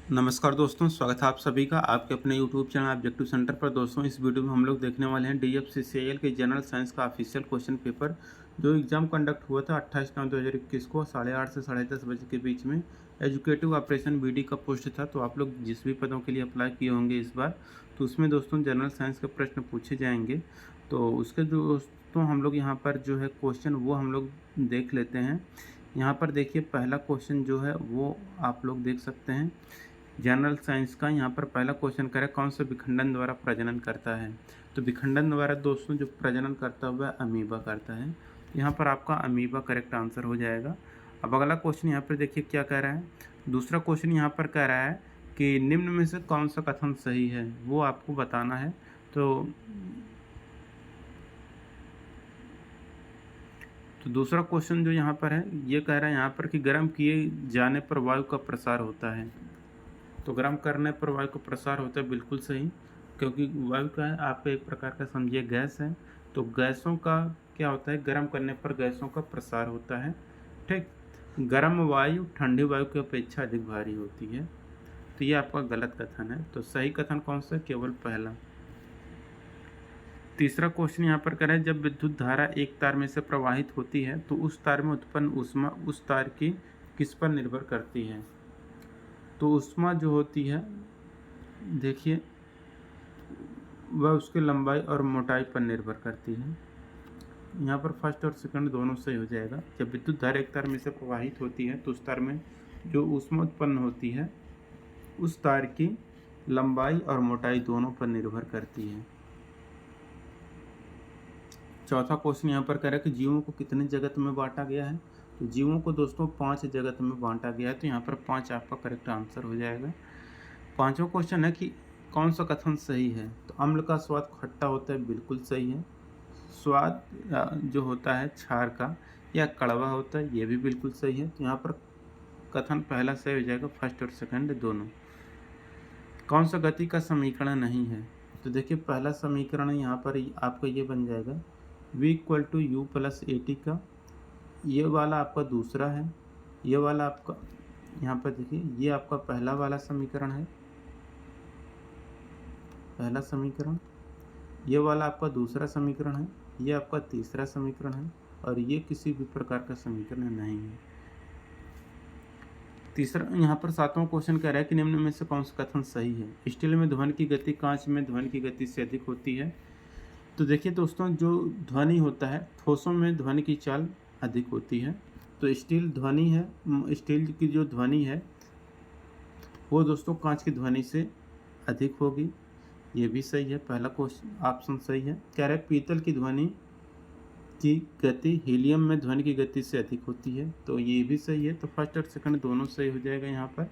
नमस्कार दोस्तों, स्वागत है आप सभी का आपके अपने यूट्यूब चैनल ऑब्जेक्टिव सेंटर पर। दोस्तों, इस वीडियो में हम लोग देखने वाले हैं DFCCIL के जनरल साइंस का ऑफिशियल क्वेश्चन पेपर जो एग्जाम कंडक्ट हुआ था 28/9/2021 को 8:30 से 10:30 बजे के बीच में। एजुकेटिव ऑपरेशन BD का पोस्ट था। तो आप लोग जिस भी पदों के लिए अप्लाई किए होंगे इस बार, तो उसमें दोस्तों जनरल साइंस के प्रश्न पूछे जाएंगे। तो उसके दोस्तों हम लोग यहाँ पर जो है क्वेश्चन वो हम लोग देख लेते हैं। यहाँ पर देखिए, पहला क्वेश्चन जो है वो आप लोग देख सकते हैं जनरल साइंस का। यहाँ पर पहला क्वेश्चन करें, कौन सा विखंडन द्वारा प्रजनन करता है। तो विखंडन द्वारा दोस्तों जो प्रजनन करता हुआ अमीबा करता है। यहाँ पर आपका अमीबा करेक्ट आंसर हो जाएगा। अब अगला क्वेश्चन यहाँ पर देखिए क्या कह रहा है। दूसरा क्वेश्चन यहाँ पर कह रहा है कि निम्न में से कौन सा कथन सही है, वो आपको बताना है। तो दूसरा क्वेश्चन जो यहाँ पर है ये कह रहा है यहाँ पर कि गर्म किए जाने पर वायु का प्रसार होता है। तो गर्म करने पर वायु का प्रसार होता है, बिल्कुल सही। क्योंकि वायु का है आपका एक प्रकार का समझिए गैस है। तो गैसों का क्या होता है, गर्म करने पर गैसों का प्रसार होता है। ठीक, गर्म वायु ठंडी वायु की अपेक्षा अधिक भारी होती है। तो ये आपका गलत कथन है। तो सही कथन कौन सा है, केवल पहला। तीसरा क्वेश्चन यहाँ पर कह रहा है, जब विद्युत धारा एक तार में से प्रवाहित होती है तो उस तार में उत्पन्न ऊष्मा उस तार की किस पर निर्भर करती है। तो ऊष्मा जो होती है देखिए वह उसकी लंबाई और मोटाई पर निर्भर करती है। यहाँ पर फर्स्ट और सेकंड दोनों सही हो जाएगा। जब विद्युत धारा एक तार में से प्रवाहित होती है तो उस तार में जो ऊष्मा उत्पन्न होती है उस तार की लंबाई और मोटाई दोनों पर निर्भर करती है। चौथा क्वेश्चन यहाँ पर कह रहा है कि जीवों को कितने जगत में बांटा गया है। तो जीवों को दोस्तों 5 जगत में बांटा गया है। तो यहाँ पर 5 आपका करेक्ट आंसर हो जाएगा। पांचवा क्वेश्चन है कि कौन सा कथन सही है। तो अम्ल का स्वाद खट्टा होता है, बिल्कुल सही है। स्वाद जो होता है क्षार का या कड़वा होता है, ये भी बिल्कुल सही है। तो यहाँ पर कथन पहला सही हो जाएगा, फर्स्ट और सेकंड दोनों। कौन सा गति का समीकरण नहीं है। तो देखिए पहला समीकरण यहाँ पर आपका ये बन जाएगा V = U + AT का। ये वाला आपका दूसरा है। ये वाला आपका यहाँ पर देखिए ये आपका पहला वाला समीकरण है, पहला समीकरण। ये वाला आपका दूसरा समीकरण है, ये आपका तीसरा समीकरण है, और ये किसी भी प्रकार का समीकरण नहीं है। तीसरा यहाँ पर सातवां क्वेश्चन कह रहा है कि निम्न में से कौन सा कथन सही है। स्टील में ध्वनि की गति कांच में ध्वनि की गति से अधिक होती है। तो देखिए दोस्तों, जो ध्वनि होता है ठोसों में ध्वनि की चाल अधिक होती है। तो स्टील ध्वनि है, स्टील की जो ध्वनि है वो दोस्तों कांच की ध्वनि से अधिक होगी। ये भी सही है, पहला क्वेश्चन ऑप्शन सही है। कह रहे पीतल की ध्वनि की गति हीलियम में ध्वनि की गति से अधिक होती है। तो ये भी सही है। तो फर्स्ट और सेकंड दोनों सही हो जाएगा। यहाँ पर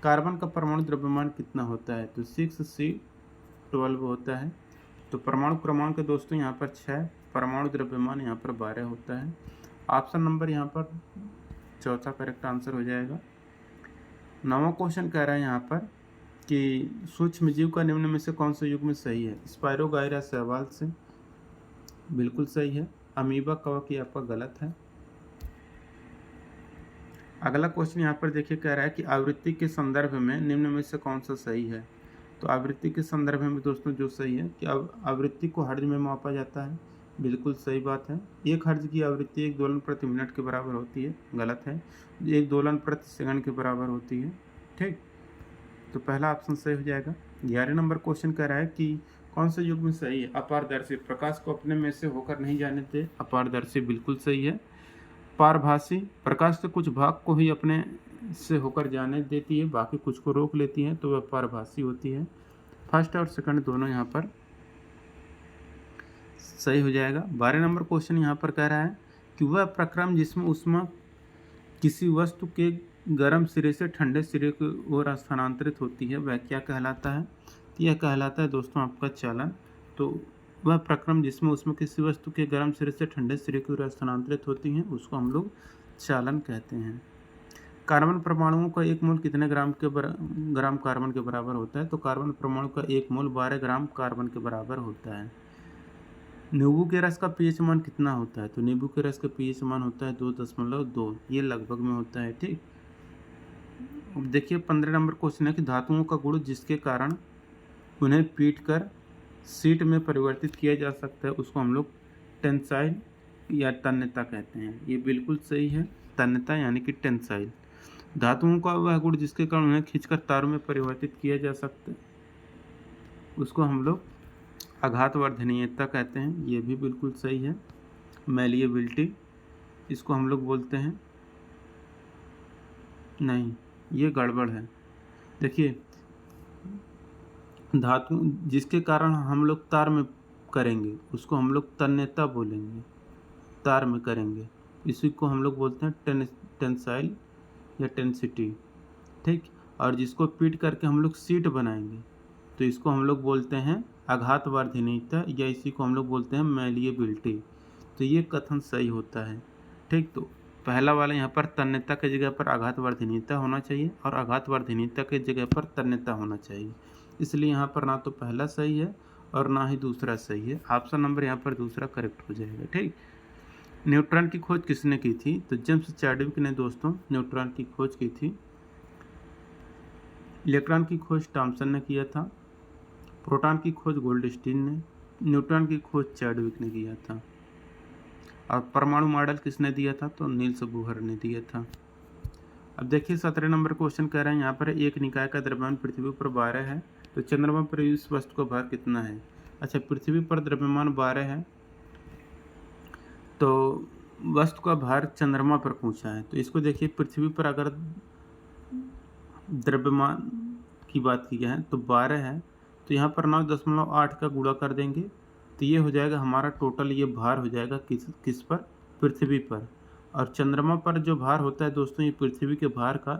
कार्बन का परमाणु द्रव्यमान कितना होता है। तो 6C12 होता है। तो परमाणु क्रमांक दोस्तों यहाँ पर 6, परमाणु द्रव्यमान यहाँ पर 12 होता है। ऑप्शन नंबर यहाँ पर चौथा करेक्ट आंसर हो जाएगा। 9वां क्वेश्चन कह रहा है यहाँ पर कि सूक्ष्म जीव का निम्न में से कौन सा युग्म सही है। स्पायरोगायरा शैवाल से, बिल्कुल सही है। अमीबा कवक ये आपका गलत है। अगला क्वेश्चन यहाँ पर देखिए कह रहा है कि आवृत्ति के संदर्भ में निम्न में से कौन सा सही है। तो आवृत्ति के संदर्भ में दोस्तों जो सही है कि आवृत्ति को हर्ट्ज में मापा जाता है, बिल्कुल सही बात है। 1 हर्ट्ज की आवृत्ति 1 दोलन प्रति मिनट के बराबर होती है, गलत है। 1 दोलन प्रति सेकंड के बराबर होती है। ठीक, तो पहला ऑप्शन सही हो जाएगा। 11 नंबर क्वेश्चन कह रहा है कि कौन सा युग्म सही है। अपारदर्शी, प्रकाश को अपने में से होकर नहीं जाने दे, अपारदर्शी बिल्कुल सही है। पारभासी, प्रकाश के कुछ भाग को ही अपने से होकर जाने देती है, बाकी कुछ को रोक लेती है, तो वह पारभासी होती है। फर्स्ट और सेकंड दोनों यहाँ पर सही हो जाएगा। 12 नंबर क्वेश्चन यहाँ पर कह रहा है कि वह प्रक्रम जिसमें ऊष्मा किसी वस्तु के गर्म सिरे से ठंडे सिरे की ओर स्थानांतरित होती है वह क्या कहलाता है। तो यह कहलाता है दोस्तों आपका चालन। तो वह प्रक्रम जिसमें उसमें किसी वस्तु के गर्म सिरे से ठंडे सिरे की ओर स्थानांतरित होती हैं उसको हम लोग चालन कहते हैं। कार्बन परमाणुओं का एक मोल कितने ग्राम कार्बन के बराबर होता है। तो कार्बन परमाणु का एक मोल 12 ग्राम कार्बन के बराबर होता है। नींबू के रस का पीएच मान कितना होता है। तो नींबू के रस का पीएच मान होता है 2.2, ये लगभग में होता है। ठीक, अब देखिए 15 नंबर क्वेश्चन है कि धातुओं का गुण जिसके कारण उन्हें पीट कर सीट में परिवर्तित किया जा सकता है उसको हम लोग टेंसाइल या तन्यता कहते हैं। ये बिल्कुल सही है, तन्यता यानी कि टेंसाइल। धातुओं का वह गुण जिसके कारण उन्हें खींचकर तारों में परिवर्तित किया जा सकता है उसको हम लोग आघातवर्धनीयता कहते हैं। ये भी बिल्कुल सही है। मैलिएबिलिटी इसको हम लोग बोलते हैं, नहीं ये गड़बड़ है। देखिए धातु जिसके कारण हम लोग तार में करेंगे उसको हम लोग तन्यता बोलेंगे, तार में करेंगे, इसी को हम लोग बोलते हैं टेंसाइल या टेंसिटी, ठीक। और जिसको पीट करके हम लोग सीट बनाएंगे तो इसको हम लोग बोलते हैं आघातवर्धनीयता या इसी को हम लोग बोलते हैं मैलिएबिलिटी। तो ये कथन सही होता है, ठीक। तो पहला वाला यहाँ पर तन्यता की जगह पर आघातवर्धनीयता होना चाहिए और आघातवर्धनीयता की जगह पर तन्यता होना चाहिए, इसलिए यहाँ पर ना तो पहला सही है और ना ही दूसरा सही है। ऑप्शन नंबर यहाँ पर दूसरा करेक्ट हो जाएगा, ठीक। न्यूट्रॉन की खोज किसने की थी? तो जेम्स चैडविक ने दोस्तों न्यूट्रॉन की खोज की थी। इलेक्ट्रॉन की खोज थॉमसन ने किया था। प्रोटॉन की खोज गोल्डस्टीन ने, न्यूट्रॉन की खोज चैडविक ने किया था। और परमाणु मॉडल किसने दिया था? तो नील्स बोहर ने दिया था। अब देखिए 17 नंबर क्वेश्चन कह रहे हैं यहाँ पर एक निकाय का द्रव्यमान पृथ्वी पर 12 है तो चंद्रमा पर इस वस्तु का भार कितना है? अच्छा, पृथ्वी पर द्रव्यमान 12 है तो वस्तु का भार चंद्रमा पर पूछा है। तो इसको देखिए पृथ्वी पर अगर द्रव्यमान की बात की जाए तो 12 है तो यहाँ पर 9.8 का गुणा कर देंगे तो ये हो जाएगा हमारा टोटल, ये भार हो जाएगा किस पर? पृथ्वी पर। और चंद्रमा पर जो भार होता है दोस्तों ये पृथ्वी के भार का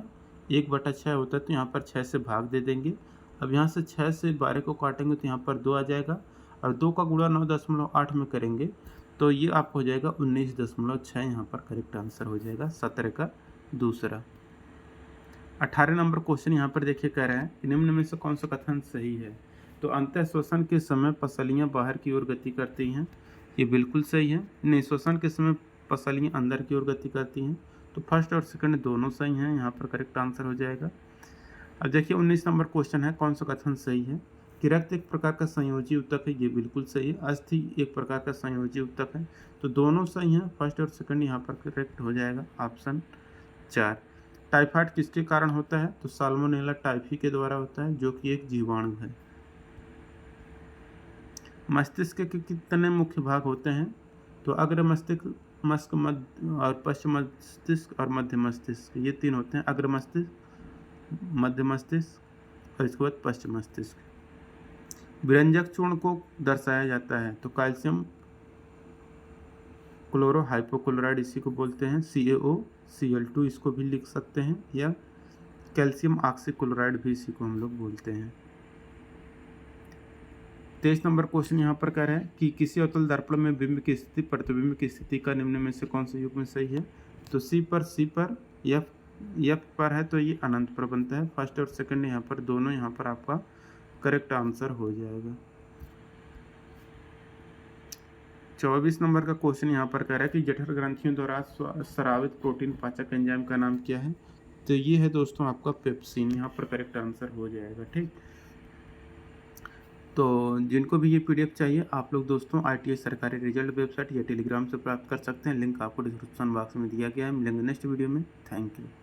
1/6 होता है तो यहाँ पर 6 से भाग दे देंगे। अब यहाँ से 6 से 12 को काटेंगे तो यहाँ पर 2 आ जाएगा और 2 का गुणा 9.8 में करेंगे तो ये आपको हो जाएगा 19.6। यहाँ पर करेक्ट आंसर हो जाएगा 17 का दूसरा। 18 नंबर क्वेश्चन यहाँ पर देखिए कह रहे हैं कि निम्न में से कौन सा कथन सही है? तो अंतः श्वसन के समय पसलियाँ बाहर की ओर गति करती हैं, ये बिल्कुल सही है। नहीं, श्वसन के समय पसलियाँ अंदर की ओर गति करती हैं, तो फर्स्ट और सेकंड दोनों सही हैं, यहाँ पर करेक्ट आंसर हो जाएगा। अब देखिए 19 नंबर क्वेश्चन है कौन सा कथन सही है? कि रक्त एक प्रकार का संयोजी ऊतक है, ये बिल्कुल सही है। अस्थि एक प्रकार का संयोजी ऊतक है, तो दोनों सही हैं, फर्स्ट और सेकंड यहाँ पर करेक्ट हो जाएगा ऑप्शन 4। टाइफाइड किसके कारण होता है? तो साल्मोनेला टाइफी के द्वारा होता है जो कि एक जीवाणु है। मस्तिष्क के कितने मुख्य भाग होते हैं? तो अग्र मस्तिष्क, मस्तिष्क और पश्चिम मस्तिष्क और मध्य मस्तिष्क, ये 3 होते हैं। अग्र मस्तिष्क, मध्य मस्तिष्क और इसके बाद पश्चिम मस्तिष्क। विरंजक चूर्ण को दर्शाया जाता है तो कैल्शियम क्लोरो हाइपोक्लोराइड इसी को बोलते हैं। CaOCl2 इसको भी लिख सकते हैं या कैल्शियम ऑक्सीक्लोराइड भी इसी को हम लोग बोलते हैं। 23 नंबर क्वेश्चन यहाँ पर कह रहे हैं कि किसी अवतल दर्पण में बिंब की स्थिति प्रतिबिंब की स्थिति का निम्न में से कौन सा युग्म सही है? तो C पर F पर है तो ये अनंत पर बनता है। फर्स्ट और सेकंड यहाँ पर दोनों यहाँ पर आपका करेक्ट आंसर हो जाएगा। 24 नंबर का क्वेश्चन यहाँ पर कह रहा है कि जठर ग्रंथियों द्वारा स्रावित प्रोटीन पाचक एंजाइम का नाम क्या है? तो ये है दोस्तों आपका पेप्सिन, यहाँ पर करेक्ट आंसर हो जाएगा, ठीक। तो जिनको भी ये PDF चाहिए आप लोग दोस्तों ITI सरकारी रिजल्ट वेबसाइट या टेलीग्राम से प्राप्त कर सकते हैं। लिंक आपको डिस्क्रिप्शन बॉक्स में दिया गया है। मिलेंगे नेक्स्ट वीडियो में। Thank you.